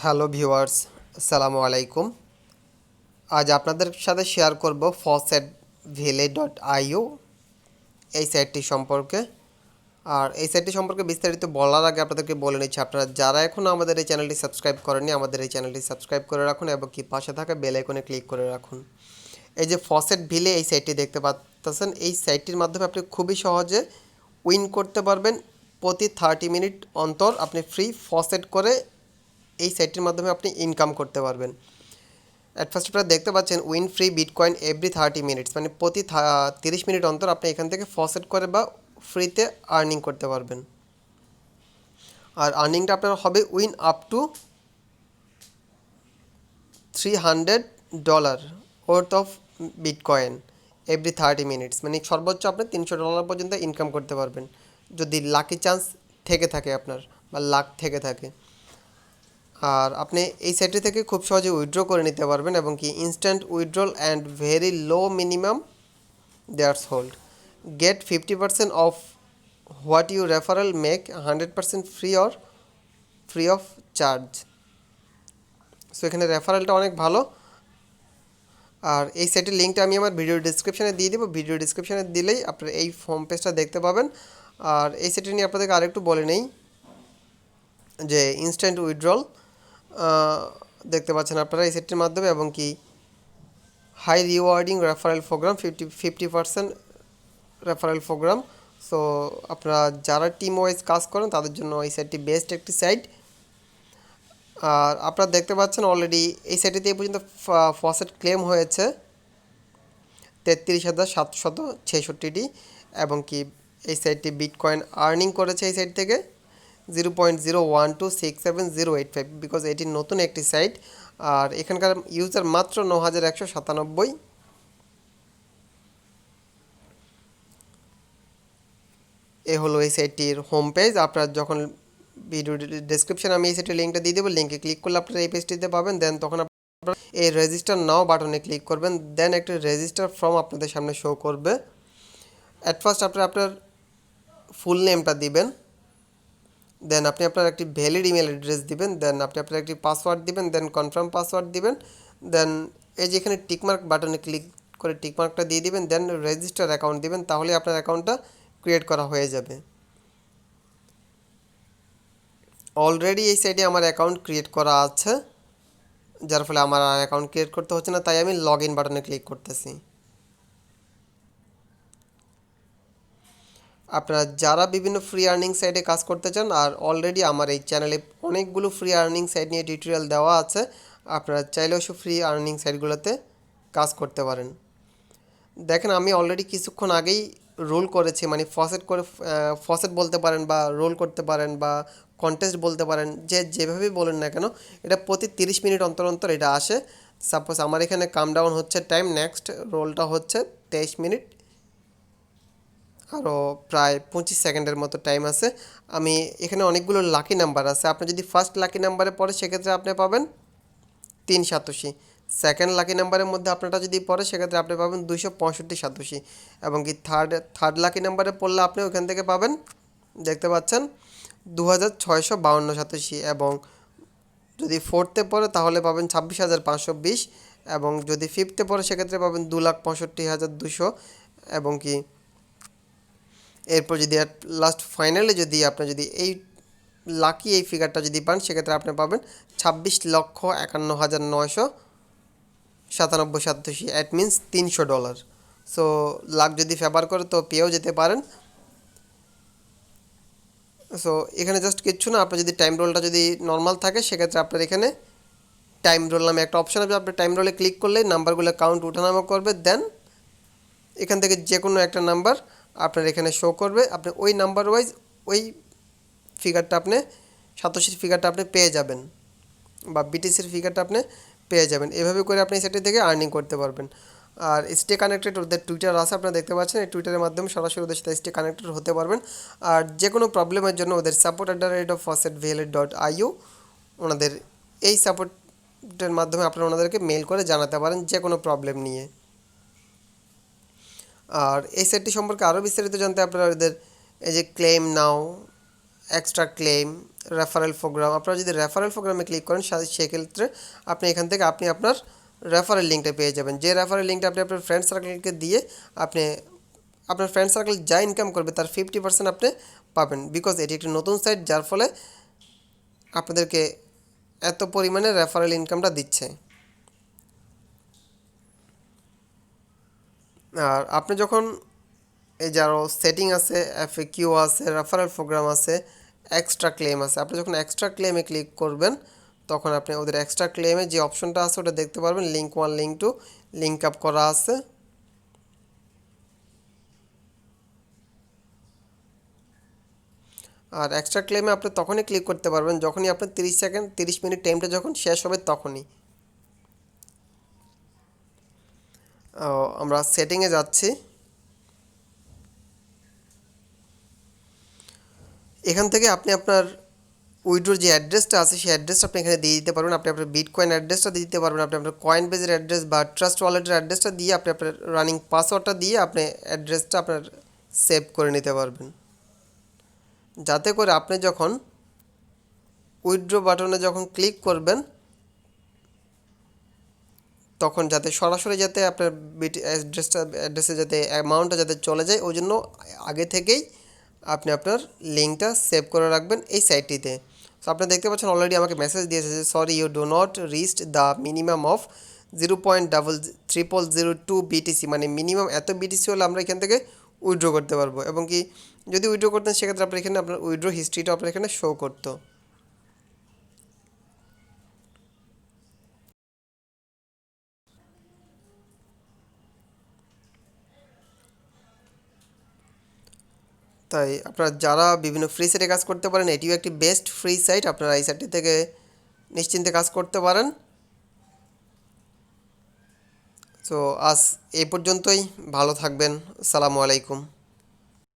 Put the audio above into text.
Hello viewers, আসসালামু আলাইকুম। আজ আপনাদের সাথে শেয়ার করব faucetville.io এই সাইটটি সম্পর্কে। আর এই সাইটটি সম্পর্কে বিস্তারিত বলার আগে আপনাদেরকে বলে নিচ্ছি, আপনারা যারা এখনও আমাদের এই চ্যানেলটি সাবস্ক্রাইব করেননি, আমাদের এই চ্যানেলটি সাবস্ক্রাইব করে রাখুন এবং কি পাশে থাকা বেল আইকনে ক্লিক করে রাখুন। এই যে ফসেটভিলে এই সাইটটি দেখতে পাচ্ছেন, এই সাইটটির মাধ্যমে আপনি খুবই সহজে উইন করতে পারবেন। প্রতি 30 মিনিট অন্তর আপনি ফ্রি ফসেট করে এই সাইটটির মাধ্যমে আপনি ইনকাম করতে পারবেন। অ্যাট ফার্স্ট আপনারা দেখতে পাচ্ছেন win free bitcoin every 30 minutes, মানে প্রতি 30 মিনিট অন্তর আপনি এখান থেকে ফসেট করে বা ফ্রিতে আর্নিং করতে পারবেন। আর আর্নিংটা আপনার হবে win up to $300 worth of bitcoin every 30 minutes, মানে সর্বোচ্চ আপনি $300 পর্যন্ত ইনকাম করতে পারবেন যদি লাকি চান্স থেকে থাকে আপনার বা লাক থেকে থাকে। আর আপনি এই সাইটটি থেকে খুব সহজে উইথড্র করে নিতে পারবেন এবং কি instant withdrawal and very low minimum threshold. Get 50% of what you referral make 100% free of charge. So এখানে রেফারেলটা অনেক ভালো। আর এই সাইটের লিঙ্কটা আমি আমার ভিডিও ডিসক্রিপশানে দিয়ে দেবো, ভিডিও ডিসক্রিপশানে দিলেই আপনারা এই হোম পেজটা দেখতে পাবেন। আর এই সাইটটি নিয়ে আপনাদেরকে আরেকটু বলে নেই যে ইনস্ট্যান্ট উইথড্রল দেখতে পাচ্ছেন আপনারা এই সেটটির মাধ্যমে এবং কি high rewarding referral programme 50% referral programme. So আপনারা যারা টিম ওয়াইজ কাজ করেন তাদের জন্য এই সাইটটি বেস্ট একটি সাইট। আর আপনারা দেখতে পাচ্ছেন অলরেডি এই সাইটটিতে এই পর্যন্ত ফসেট ক্লেম হয়েছে 33,766টি এবং কি এই সাইটটি বিটকয়েন আর্নিং করেছে এই সাইট থেকে 0.01267,085, বিকজ এটি নতুন একটি সাইট। আর এখানকার ইউজার মাত্র 9,197। এ হলো এই সাইটটির হোম পেজ। আপনার যখন ভিডিও ডেসক্রিপশানে আমি এই সাইটের লিঙ্কটা দিয়ে দেবো, লিঙ্কে ক্লিক করলে আপনারা এই পেজটিতে পাবেন। দেন তখন আপনারা এই রেজিস্টার নাও বাটনে ক্লিক করবেন, দেন একটা রেজিস্টার ফর্ম আপনাদের সামনে শো করবে। অ্যাট ফার্স্ট আপনারা আপনার ফুল নেমটা দিবেন, দেন আপনি আপনার একটি ভ্যালিড ইমেল অ্যাড্রেস দিবেন, দেন আপনি আপনার একটি পাসওয়ার্ড দিবেন, দেন কনফার্ম পাসওয়ার্ড দিবেন, দেন এই যে এখানে টিকমার্ক বাটনে ক্লিক করে টিকমার্কটা দিয়ে দিবেন, দেন রেজিস্টার অ্যাকাউন্ট দিবেন, তাহলে আপনার অ্যাকাউন্টটা ক্রিয়েট করা হয়ে যাবে। অলরেডি এই সাইটে আমার অ্যাকাউন্ট ক্রিয়েট করা আছে, যার ফলে আমার আর অ্যাকাউন্ট ক্রিয়েট করতে হচ্ছে না, তাই আমি লগ ইন বাটনে ক্লিক করতেছি। আপনারা যারা বিভিন্ন ফ্রি আর্নিং সাইটে কাজ করতে চান, আর অলরেডি আমার এই চ্যানেলে অনেকগুলো ফ্রি আর্নিং সাইট নিয়ে টিউটোরিয়াল দেওয়া আছে, আপনারা চাইলেও সব ফ্রি আর্নিং সাইটগুলোতে কাজ করতে পারেন। দেখেন আমি অলরেডি কিছুক্ষণ আগেই রোল করেছি, মানে ফসেট বলতে পারেন বা রোল করতে পারেন বা কন্টেস্ট বলতে পারেন, যে যেভাবেই বলেন না কেন, এটা প্রতি 30 মিনিট অন্তর অন্তর এটা আসে। সাপোজ আমার এখানে কাম ডাউন হচ্ছে টাইম, নেক্সট রোলটা হচ্ছে 23 মিনিট, আরও প্রায় 25 সেকেন্ডের মতো টাইম আছে। আমি এখানে অনেকগুলো লাকি নাম্বার আছে, আপনি যদি ফার্স্ট লাকি নাম্বারে পড়ে সেক্ষেত্রে আপনি পাবেন 387, সেকেন্ড লাকি নাম্বারের মধ্যে আপনারটা যদি পড়ে সেক্ষেত্রে আপনি পাবেন 265 এবং কি থার্ড লাকি নাম্বারে পড়লে আপনি ওখান থেকে পাবেন, দেখতে পাচ্ছেন 2652 এবং যদি ফোর্থে পড়ে তাহলে পাবেন 26,520 এবং যদি ফিফথে পড়ে সেক্ষেত্রে পাবেন 2,65,200 এবং কি এরপর যদি লাস্ট ফাইনালে যদি আপনি যদি এই লাকি এই ফিগারটা যদি পান সেক্ষেত্রে আপনি পাবেন 26,51,997 অ্যাট মিনস $300। সো লাখ যদি ফেভার করে তো পেয়েও যেতে পারেন। সো এখানে জাস্ট কিচ্ছু না, আপনার যদি টাইম রোলটা যদি নর্মাল থাকে সেক্ষেত্রে আপনার এখানে টাইম রোল নামে একটা অপশান আছে, আপনি টাইম রোলে ক্লিক করলে নাম্বারগুলো কাউন্ট ওঠানামা করবে, দেন এখান থেকে যে কোনো একটা নাম্বার আপনার এখানে শো করবে, আপনি ওই নাম্বার ওয়াইজ ওই ফিগারটা আপনি সাতোশির ফিগারটা আপনি পেয়ে যাবেন বা বিটিসির ফিগারটা আপনি পেয়ে যাবেন। এভাবে করে আপনি সেটি থেকে আর্নিং করতে পারবেন। আর স্টে কানেক্টেড, ওদের টুইটার আছে আপনারা দেখতে পাচ্ছেন, এই টুইটারের মাধ্যমে সরাসরি ওদের সাথে স্টে কানেক্টেড হতে পারবেন। আর যে কোনো প্রবলেমের জন্য ওদের support@faucetville.io ওনাদের এই সাপোর্টের মাধ্যমে আপনারা ওনাদেরকে মেল করে জানাতে পারেন যে কোনো প্রবলেম নিয়ে। আর এই সেটটি সম্পর্কে আরও বিস্তারিত জানতে আপনারা ওদের এই যে ক্লেম নাও এক্সট্রা ক্লেম, রেফারেল প্রোগ্রাম। আপনারা যদি রেফারেল প্রোগ্রামে ক্লিক করেন সেক্ষেত্রে আপনি এখান থেকে আপনি আপনার রেফারেল লিঙ্কটা পেয়ে যাবেন। যে রেফারেল লিঙ্কটা আপনি আপনার ফ্রেন্ড সার্কেলকে দিয়ে আপনি আপনার ফ্রেন্ড সার্কেল যা ইনকাম করবে তার 50% আপনি পাবেন, বিকজ এটি একটি নতুন সাইট যার ফলে আপনাদেরকে এত পরিমাণে রেফারেল ইনকামটা দিচ্ছে। আর আপনি যখন এই যে আরও সেটিং আছে, এফএকিউ আছে, রেফারেল প্রোগ্রাম আছে, এক্সট্রা ক্লেম আছে। আপনি যখন এক্সট্রা ক্লেমে ক্লিক করবেন তখন আপনি ওদের এক্সট্রা ক্লেমে যে অপশনটা আছে ওটা দেখতে পারবেন, লিঙ্ক 1 লিঙ্ক 2 লিঙ্ক আপ করা আছে। আর এক্সট্রা ক্লেমে আপনি তখনই ক্লিক করতে পারবেন যখনই আপনার 30 মিনিট টাইমটা যখন শেষ হবে তখনই। আমরা সেটিংয়ে যাচ্ছি। এখান থেকে আপনি আপনার উইড্রোর যে অ্যাড্রেসটা আছে সেই অ্যাড্রেসটা আপনি এখানে দিয়ে দিতে পারবেন। আপনি আপনার বিটকয়েন অ্যাড্রেসটা দিয়ে দিতে পারবেন, আপনি আপনার কয়েন বেজের অ্যাড্রেস বা ট্রাস্ট ওয়ালেটের অ্যাড্রেসটা দিয়ে আপনি আপনার রানিং পাসওয়ার্ডটা দিয়ে আপনি অ্যাড্রেসটা আপনার সেভ করে নিতে পারবেন, যাতে করে আপনি যখন উইথড্র বাটনে যখন ক্লিক করবেন তখন যাতে সরাসরি যাতে আপনার অ্যাড্রেসে যাতে অ্যামাউন্টটা যাতে চলে যায়, ওই জন্য আগে থেকেই আপনি আপনার লিঙ্কটা সেভ করে রাখবেন এই সাইটটিতে। সো আপনি দেখতে পাচ্ছেন অলরেডি আমাকে মেসেজ দিয়েছে যে sorry you do not reached the minimum of 0.0002 BTC, মানে মিনিমাম এত বিটিসি হলে আমরা এখান থেকে উইথড্র করতে পারবো, এবং কি যদি উইথড্র করতেন সেক্ষেত্রে আপনার এখানে আপনার উইথড্র হিস্ট্রিটা আপনার এখানে শো করতো। তাই আপনারা যারা বিভিন্ন ফ্রি সাইটে কাজ করতে পারেন, এটিও একটি বেস্ট ফ্রি সাইট, আপনারা এই সাইটটি থেকে নিশ্চিন্তে কাজ করতে পারেন। সো আজ এই পর্যন্তই, ভালো থাকবেন, আসসালামু আলাইকুম।